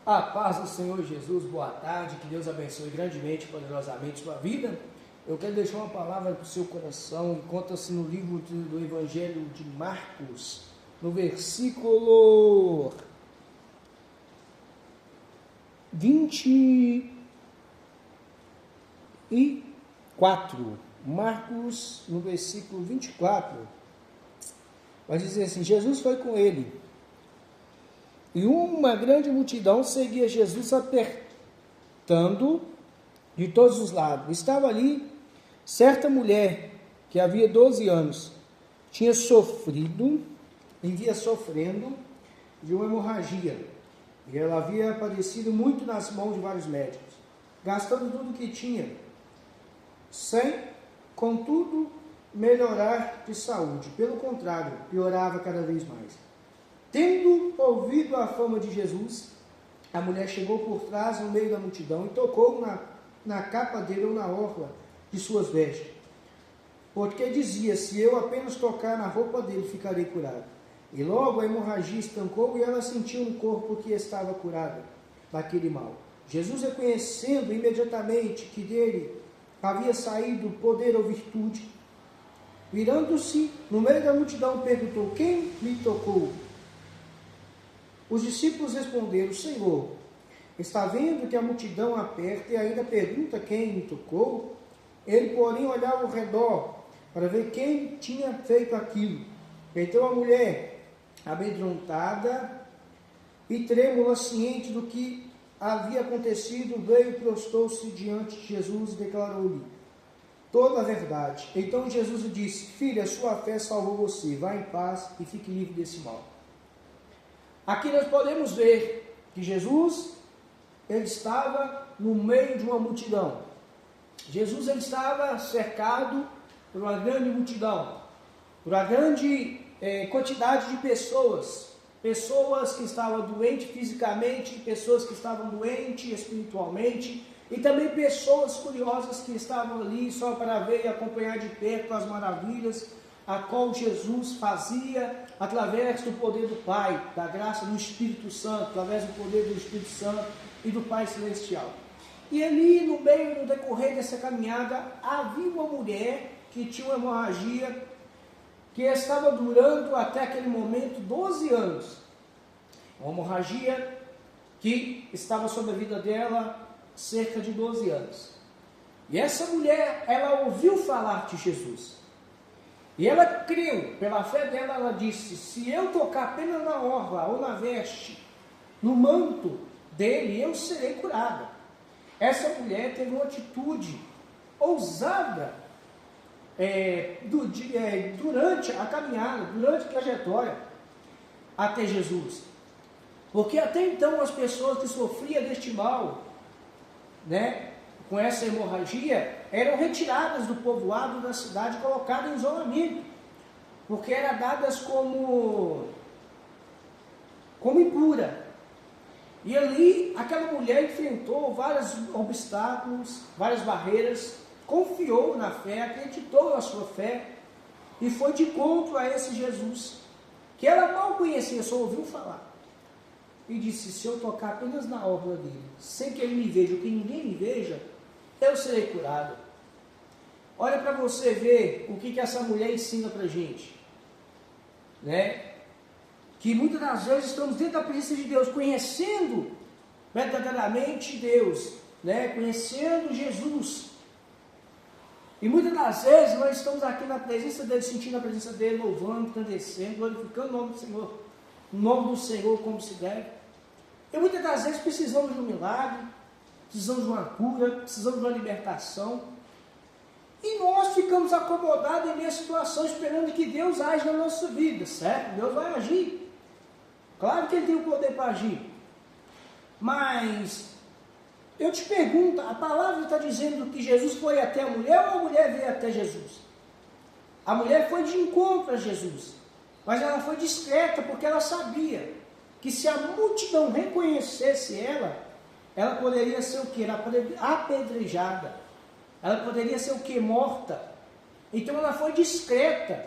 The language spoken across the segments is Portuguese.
A paz do Senhor Jesus, boa tarde, que Deus abençoe grandemente, poderosamente sua vida. Eu quero deixar uma palavra para o seu coração, encontra-se no livro do Evangelho de Marcos, no versículo 24. Marcos, no versículo 24, vai dizer assim: Jesus foi com ele. E uma grande multidão seguia Jesus apertando de todos os lados. Estava ali certa mulher que havia 12 anos, tinha sofrendo de uma hemorragia. E ela havia padecido muito nas mãos de vários médicos, gastando tudo o que tinha, sem, contudo, melhorar de saúde. Pelo contrário, piorava cada vez mais. Tendo ouvido a fama de Jesus, a mulher chegou por trás, no meio da multidão, e tocou na capa dele ou na orla de suas vestes. Porque dizia: se eu apenas tocar na roupa dele, ficarei curada. E logo a hemorragia estancou e ela sentiu no corpo que estava curada daquele mal. Jesus, reconhecendo imediatamente que dele havia saído poder ou virtude, virando-se no meio da multidão, perguntou: quem me tocou? Os discípulos responderam: Senhor, está vendo que a multidão aperta e ainda pergunta quem me tocou? Ele, porém, olhava ao redor para ver quem tinha feito aquilo. Então a mulher, amedrontada e trêmula, ciente do que havia acontecido, veio e prostou-se diante de Jesus e declarou-lhe toda a verdade. Então Jesus lhe disse: filha, sua fé salvou você, vá em paz e fique livre desse mal. Aqui nós podemos ver que Jesus, ele estava no meio de uma multidão. Jesus, ele estava cercado por uma grande multidão, por uma grande quantidade de pessoas que estavam doentes fisicamente, pessoas que estavam doentes espiritualmente, e também pessoas curiosas que estavam ali só para ver e acompanhar de perto as maravilhas a qual Jesus fazia através do poder do Pai, da graça do Espírito Santo, através do poder do Espírito Santo e do Pai Celestial. E ali no meio, no decorrer dessa caminhada, havia uma mulher que tinha uma hemorragia que estava durando até aquele momento 12 anos. Uma hemorragia que estava sobre a vida dela cerca de 12 anos. E essa mulher, ela ouviu falar de Jesus. E ela creu, pela fé dela, ela disse: se eu tocar apenas na orla ou na veste, no manto dele, eu serei curada. Essa mulher teve uma atitude ousada durante a caminhada, durante a trajetória até Jesus. Porque até então as pessoas que sofriam deste mal, com essa hemorragia, eram retiradas do povoado da cidade e colocadas em isolamento, porque eram dadas como impura. E ali aquela mulher enfrentou vários obstáculos, várias barreiras, confiou na fé, acreditou na sua fé e foi de encontro a esse Jesus, que ela mal conhecia, só ouviu falar. E disse: se eu tocar apenas na orla dele, sem que ele me veja, ou que ninguém me veja, eu serei curado. Olha para você ver o que essa mulher ensina para a gente. Que muitas das vezes estamos dentro da presença de Deus, conhecendo verdadeiramente Deus, conhecendo Jesus. E muitas das vezes nós estamos aqui na presença dele, sentindo a presença dele, louvando, agradecendo, glorificando o nome do Senhor, o nome do Senhor como se deve. E muitas das vezes precisamos de um milagre, precisamos de uma cura, precisamos de uma libertação. E nós ficamos acomodados em meia situação, esperando que Deus age na nossa vida, certo? Deus vai agir. Claro que Ele tem o poder para agir. Mas eu te pergunto, a palavra está dizendo que Jesus foi até a mulher ou a mulher veio até Jesus? A mulher foi de encontro a Jesus, mas ela foi discreta porque ela sabia que se a multidão reconhecesse ela poderia ser o quê? Apedrejada. Ela poderia ser o quê? Morta. Então ela foi discreta.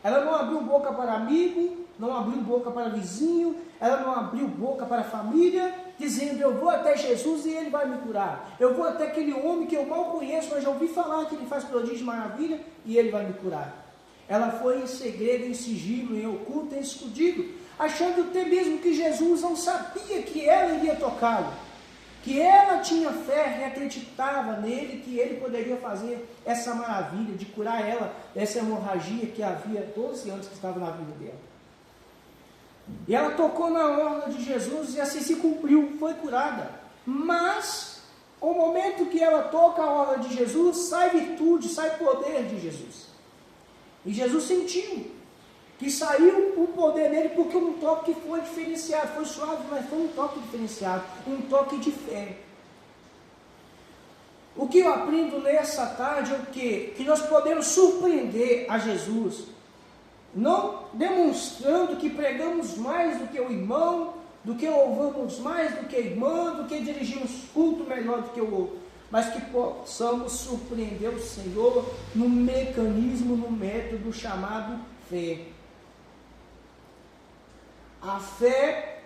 Ela não abriu boca para amigo, não abriu boca para vizinho, ela não abriu boca para a família, dizendo, eu vou até Jesus e ele vai me curar. Eu vou até aquele homem que eu mal conheço, mas já ouvi falar que ele faz prodígio de maravilha e ele vai me curar. Ela foi em segredo, em sigilo, em oculto, em escondido, achando até mesmo que Jesus não sabia que ela iria tocá-lo, que ela tinha fé e acreditava nele, que ele poderia fazer essa maravilha de curar ela dessa hemorragia que havia 12 anos que estava na vida dela. E ela tocou na orla de Jesus e assim se cumpriu, foi curada. Mas, ao momento que ela toca a orla de Jesus, sai virtude, sai poder de Jesus. E Jesus sentiu que saiu o poder dele porque um toque foi diferenciado, foi suave, mas foi um toque diferenciado, um toque de fé. O que eu aprendo nessa tarde é o quê? Que nós podemos surpreender a Jesus, não demonstrando que pregamos mais do que o irmão, do que louvamos mais do que a irmã, do que dirigimos culto melhor do que o outro, mas que possamos surpreender o Senhor no mecanismo, no método chamado fé. A fé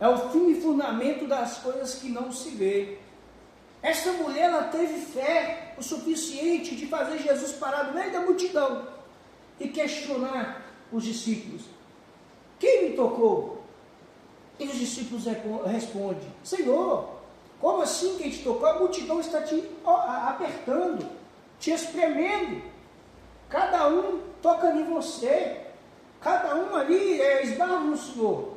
é o fim e fundamento das coisas que não se vê. Esta mulher, ela teve fé o suficiente de fazer Jesus parar no meio da multidão e questionar os discípulos. Quem me tocou? E os discípulos respondem, Senhor, como assim quem te tocou? A multidão está te apertando, te espremendo. Cada um toca em você. Cada um ali esbarra no Senhor.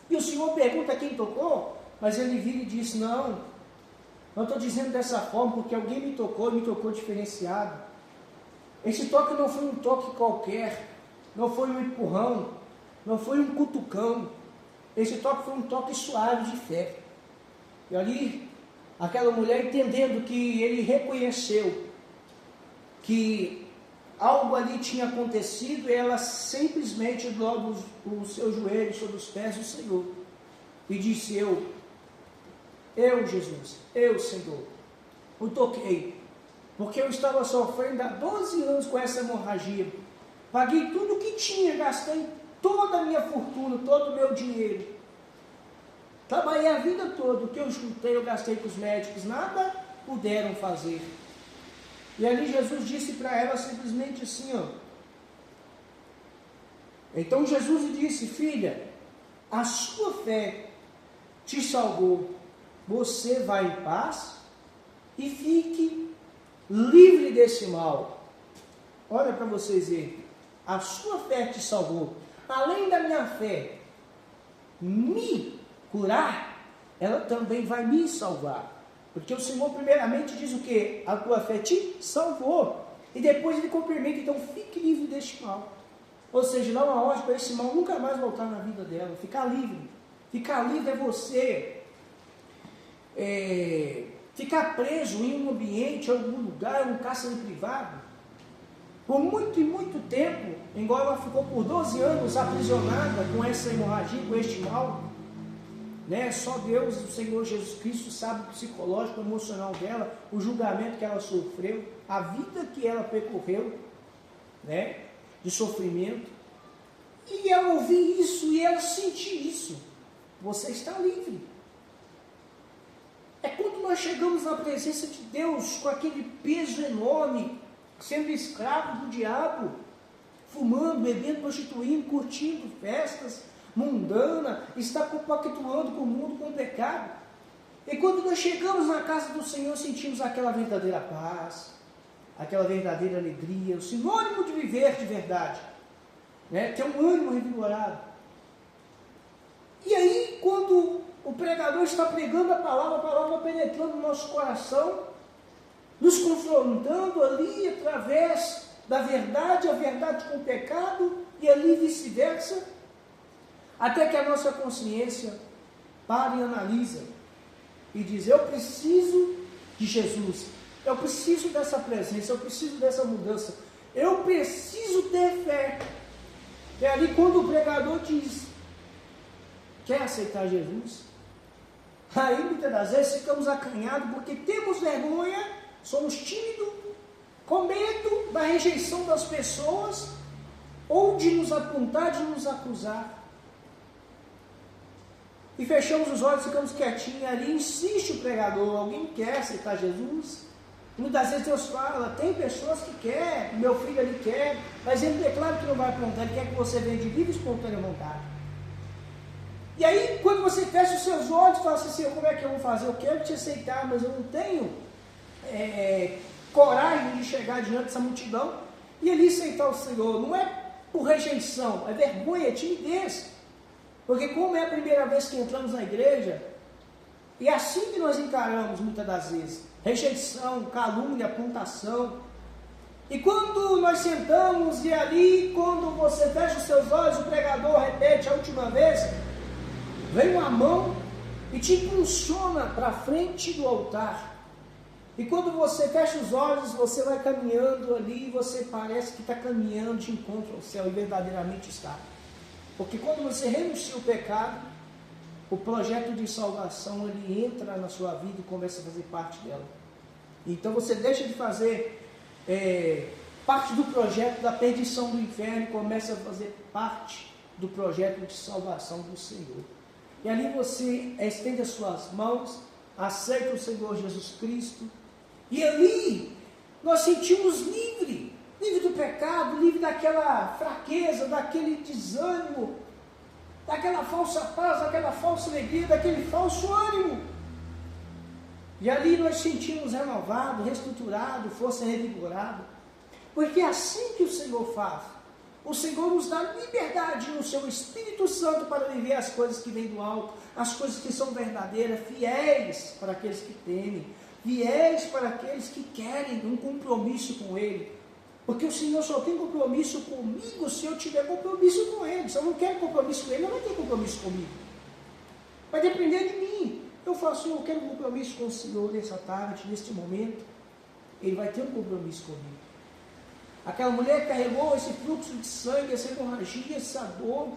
E o Senhor pergunta quem tocou, mas ele vira e diz, não estou dizendo dessa forma porque alguém me tocou diferenciado. Esse toque não foi um toque qualquer, não foi um empurrão, não foi um cutucão. Esse toque foi um toque suave de fé. E ali, aquela mulher entendendo que ele reconheceu que algo ali tinha acontecido, e ela simplesmente dobra os seus joelhos sobre os pés do Senhor e disse, eu Jesus, eu Senhor, o toquei, porque eu estava sofrendo há 12 anos com essa hemorragia, paguei tudo o que tinha, gastei toda a minha fortuna, todo o meu dinheiro, trabalhei a vida toda, o que eu juntei, eu gastei com os médicos, nada puderam fazer. E ali Jesus disse para ela simplesmente assim, Então Jesus disse, filha, a sua fé te salvou, você vai em paz e fique livre desse mal. Olha para vocês verem, a sua fé te salvou. Além da minha fé me curar, ela também vai me salvar. Porque o Senhor primeiramente diz o quê? A tua fé te salvou. E depois ele complementa, então fique livre deste mal. Ou seja, dá uma ordem para esse mal nunca mais voltar na vida dela. Ficar livre. Ficar livre é você ficar preso em um ambiente, em algum lugar, em um cárcere privado. Por muito e muito tempo, embora ela ficou por 12 anos aprisionada com essa hemorragia, com este mal, né? Só Deus, o Senhor Jesus Cristo, sabe o psicológico, o emocional dela, o julgamento que ela sofreu, a vida que ela percorreu, né? De sofrimento. E ela ouvir isso e ela sentir isso. Você está livre. É quando nós chegamos na presença de Deus com aquele peso enorme, sendo escravo do diabo, fumando, bebendo, prostituindo, curtindo festas mundana, está compactuando com o mundo, com o pecado. E quando nós chegamos na casa do Senhor, sentimos aquela verdadeira paz, aquela verdadeira alegria, o sinônimo de viver de verdade, né? Ter um ânimo revigorado. E aí, quando o pregador está pregando a palavra penetrando no nosso coração, nos confrontando ali através da verdade, a verdade com o pecado, e ali vice-versa, até que a nossa consciência para e analisa e diz, eu preciso de Jesus, eu preciso dessa presença, eu preciso dessa mudança, eu preciso ter fé. É ali quando o pregador diz, quer aceitar Jesus? Aí muitas das vezes ficamos acanhados porque temos vergonha, somos tímidos, com medo da rejeição das pessoas, ou de nos apontar, de nos acusar. E fechamos os olhos, ficamos quietinhos ali, insiste o pregador, alguém quer aceitar Jesus? Muitas vezes Deus fala, tem pessoas que querem, meu filho ali quer, mas ele declara que não vai aprontar, ele quer que você venha de livre e espontânea vontade. E aí, quando você fecha os seus olhos, fala assim, Senhor, como é que eu vou fazer? Eu quero te aceitar, mas eu não tenho coragem de chegar diante dessa multidão e ali aceitar o Senhor. Não é por rejeição, é vergonha, é timidez. Porque como é a primeira vez que entramos na igreja, e é assim que nós encaramos muitas das vezes, rejeição, calúnia, apontação. E quando nós sentamos e ali, quando você fecha os seus olhos, o pregador repete a última vez, vem uma mão e te impulsiona para frente do altar. E quando você fecha os olhos, você vai caminhando ali, você parece que está caminhando de encontro ao céu, e verdadeiramente está. Porque quando você renuncia o pecado, o projeto de salvação, ele entra na sua vida e começa a fazer parte dela. Então você deixa de fazer parte do projeto da perdição do inferno e começa a fazer parte do projeto de salvação do Senhor. E ali você estende as suas mãos, aceita o Senhor Jesus Cristo, e ali nós sentimos livre do pecado, livre daquela fraqueza, daquele desânimo, daquela falsa paz, daquela falsa alegria, daquele falso ânimo. E ali nós sentimos renovado, reestruturado, força revigorada, porque é assim que o Senhor faz. O Senhor nos dá liberdade no seu Espírito Santo para viver as coisas que vêm do alto, as coisas que são verdadeiras, fiéis para aqueles que temem, fiéis para aqueles que querem um compromisso com Ele. Porque o Senhor só tem compromisso comigo se eu tiver compromisso com Ele. Se eu não quero compromisso com Ele, eu não tenho compromisso comigo. Vai depender de mim. Eu falo, Senhor, eu quero um compromisso com o Senhor nessa tarde, neste momento. Ele vai ter um compromisso comigo. Aquela mulher carregou esse fluxo de sangue, essa hemorragia, essa dor,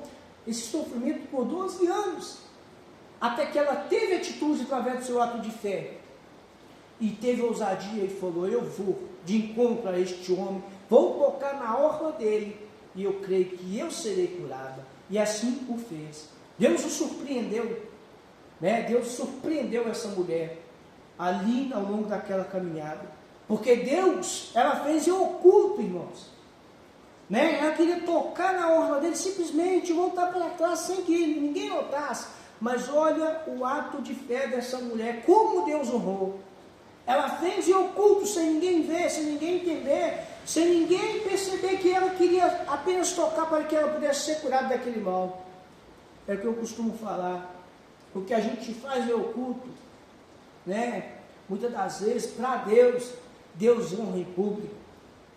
esse sofrimento por 12 anos. Até que ela teve atitude através do seu ato de fé. E teve ousadia e falou, eu vou de encontro a este homem, vou tocar na orla dele, e eu creio que eu serei curada. E assim o fez. Deus o surpreendeu, né? Deus surpreendeu essa mulher, ali ao longo daquela caminhada. Porque Deus, ela fez em oculto, irmãos. Né? Ela queria tocar na orla dele, simplesmente voltar para trás, sem que ninguém notasse. Mas olha o ato de fé dessa mulher, como Deus honrou. Ela fez em oculto, sem ninguém ver, sem ninguém entender, sem ninguém perceber que ela queria apenas tocar para que ela pudesse ser curada daquele mal. É o que eu costumo falar. O que a gente faz em oculto, né? Muitas das vezes, para Deus, Deus honra em público.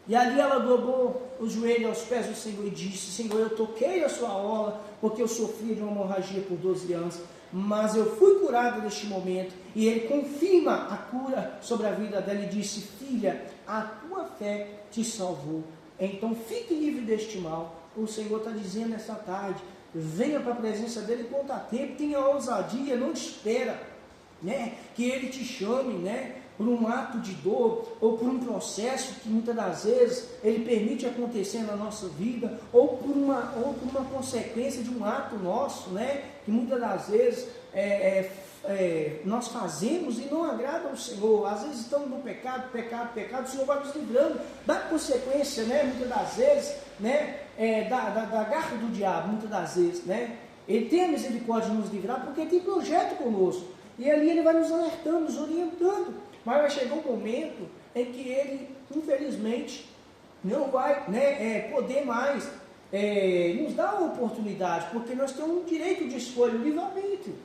E ali ela dobrou os joelhos aos pés do Senhor e disse, Senhor, eu toquei a sua orla, porque eu sofri de uma hemorragia por 12 anos. Mas eu fui curado neste momento, e ele confirma a cura sobre a vida dela e disse, filha, a tua fé te salvou, então fique livre deste mal. O Senhor está dizendo nessa tarde, venha para a presença dele enquanto há tempo, tenha ousadia, não espera, né, que ele te chame, né, por um ato de dor, ou por um processo que muitas das vezes ele permite acontecer na nossa vida, ou por uma consequência de um ato nosso, né, que muitas das vezes nós fazemos e não agrada ao Senhor. Às vezes estamos no pecado, o Senhor vai nos livrando da consequência, né, muitas das vezes, né, da garra do diabo, muitas das vezes, né, ele tem a misericórdia de nos livrar, porque ele tem projeto conosco, e ali ele vai nos alertando, nos orientando. Mas vai chegar um momento em que ele, infelizmente, não vai, né, poder mais nos dar a oportunidade, porque nós temos um direito de escolha, o livre-arbítrio.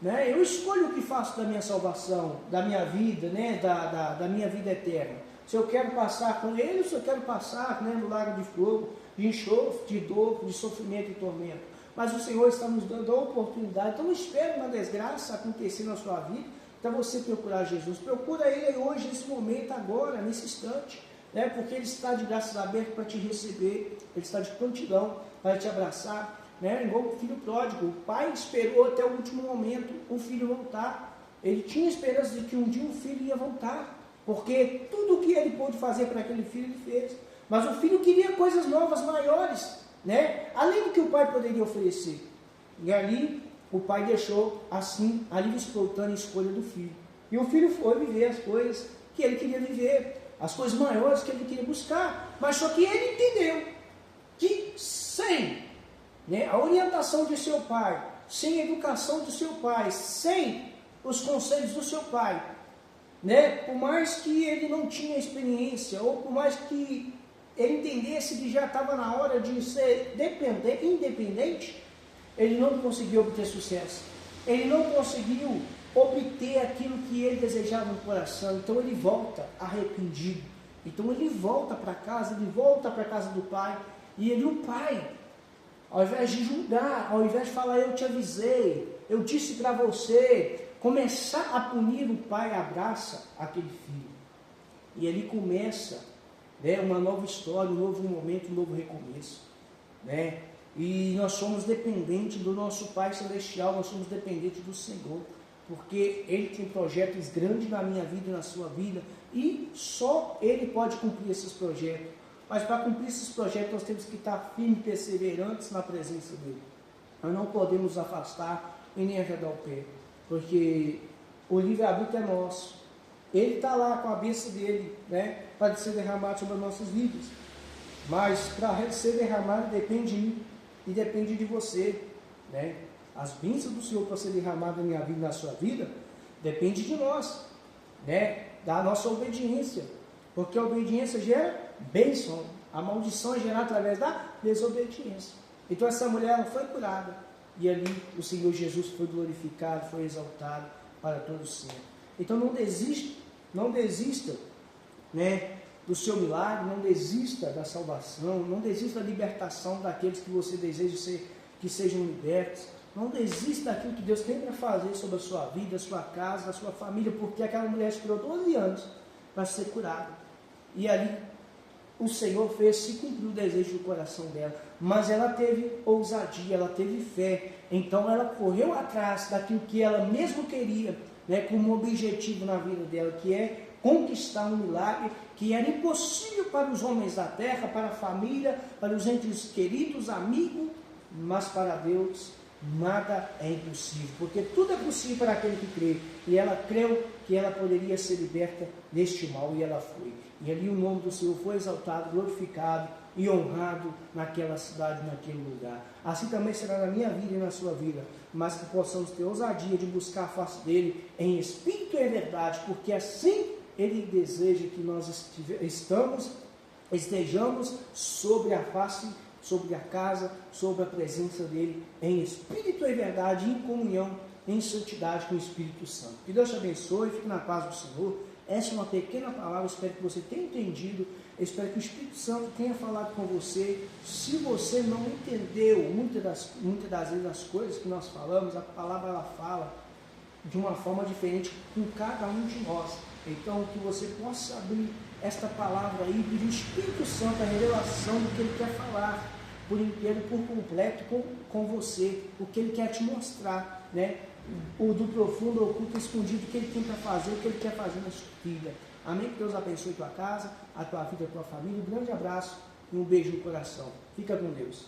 Né? Eu escolho o que faço da minha salvação, da minha vida, né, da minha vida eterna. Se eu quero passar com ele, ou se eu quero passar, né, no lago de fogo, de enxofre, de dor, de sofrimento e tormento. Mas o Senhor está nos dando a oportunidade. Então não espere uma desgraça acontecer na sua vida para você procurar Jesus. Procura Ele hoje, nesse momento, agora, nesse instante, né? Porque Ele está de braços abertos para te receber, Ele está de prontidão para te abraçar, né? Igual o filho pródigo, o pai esperou até o último momento o filho voltar. Ele tinha esperança de que um dia o filho ia voltar, porque tudo o que ele pôde fazer para aquele filho, ele fez. Mas o filho queria coisas novas, maiores, né? Além do que o pai poderia oferecer. E ali o pai deixou assim a livre espontânea escolha do filho. E o filho foi viver as coisas que ele queria viver, as coisas maiores que ele queria buscar. Mas só que ele entendeu que sem, né, a orientação de seu pai, sem a educação do seu pai, sem os conselhos do seu pai, né, por mais que ele não tinha experiência, ou por mais que ele entendesse que já estava na hora de ser independente, ele não conseguiu obter sucesso. Ele não conseguiu obter aquilo que ele desejava no coração. Então ele volta arrependido. Então ele volta para casa, ele volta para a casa do pai. E ele, o pai, ao invés de julgar, ao invés de falar, eu te avisei, eu disse para você, começar a punir, o pai abraça aquele filho. E ali começa, né, uma nova história, um novo momento, um novo recomeço, né? E nós somos dependentes do nosso Pai Celestial, nós somos dependentes do Senhor, porque Ele tem projetos grandes na minha vida e na sua vida, e só Ele pode cumprir esses projetos. Mas para cumprir esses projetos nós temos que estar firmes e perseverantes na presença dEle. Nós não podemos nos afastar e nem arredar o pé, porque o livre-arbítrio é nosso. Ele está lá com a bênção dele, né, para ser derramado sobre as nossas vidas. Mas para ser derramado depende de mim e depende de você, né? As bênçãos do Senhor para ser derramado na minha vida e na sua vida depende de nós, né? Da nossa obediência, porque a obediência gera bênção, a maldição é gerada através da desobediência. Então essa mulher ela foi curada e ali o Senhor Jesus foi glorificado, foi exaltado para todo sempre. Então não desista, né, do seu milagre, não desista da salvação, não desista da libertação daqueles que você deseja que sejam libertos, não desista daquilo que Deus tem para fazer sobre a sua vida, a sua casa, a sua família, porque aquela mulher esperou 12 anos para ser curada, e ali o Senhor fez, se cumpriu o desejo do coração dela, mas ela teve ousadia, ela teve fé, então ela correu atrás daquilo que ela mesmo queria, né, como objetivo na vida dela, que é conquistar um milagre que era impossível para os homens da terra, para a família, para os entes queridos, amigos, mas para Deus nada é impossível, porque tudo é possível para aquele que crê, e ela creu que ela poderia ser liberta deste mal, e ela foi, e ali o nome do Senhor foi exaltado, glorificado e honrado naquela cidade, naquele lugar. Assim também será na minha vida e na sua vida, mas que possamos ter ousadia de buscar a face dele em espírito e em verdade, porque assim Ele deseja que nós estejamos sobre a face, sobre a casa, sobre a presença dEle, em espírito e verdade, em comunhão, em santidade com o Espírito Santo. Que Deus te abençoe, fique na paz do Senhor. Essa é uma pequena palavra, espero que você tenha entendido, espero que o Espírito Santo tenha falado com você. Se você não entendeu muitas das vezes as coisas que nós falamos, a palavra ela fala de uma forma diferente com cada um de nós. Então, que você possa abrir esta palavra aí, pedir o Espírito Santo, a revelação do que Ele quer falar, por inteiro, por completo, com você, o que Ele quer te mostrar, né? O do profundo, oculto, escondido, o que Ele tem para fazer, o que Ele quer fazer na sua vida. Amém? Que Deus abençoe a tua casa, a tua vida, a tua família. Um grande abraço e um beijo no coração. Fica com Deus.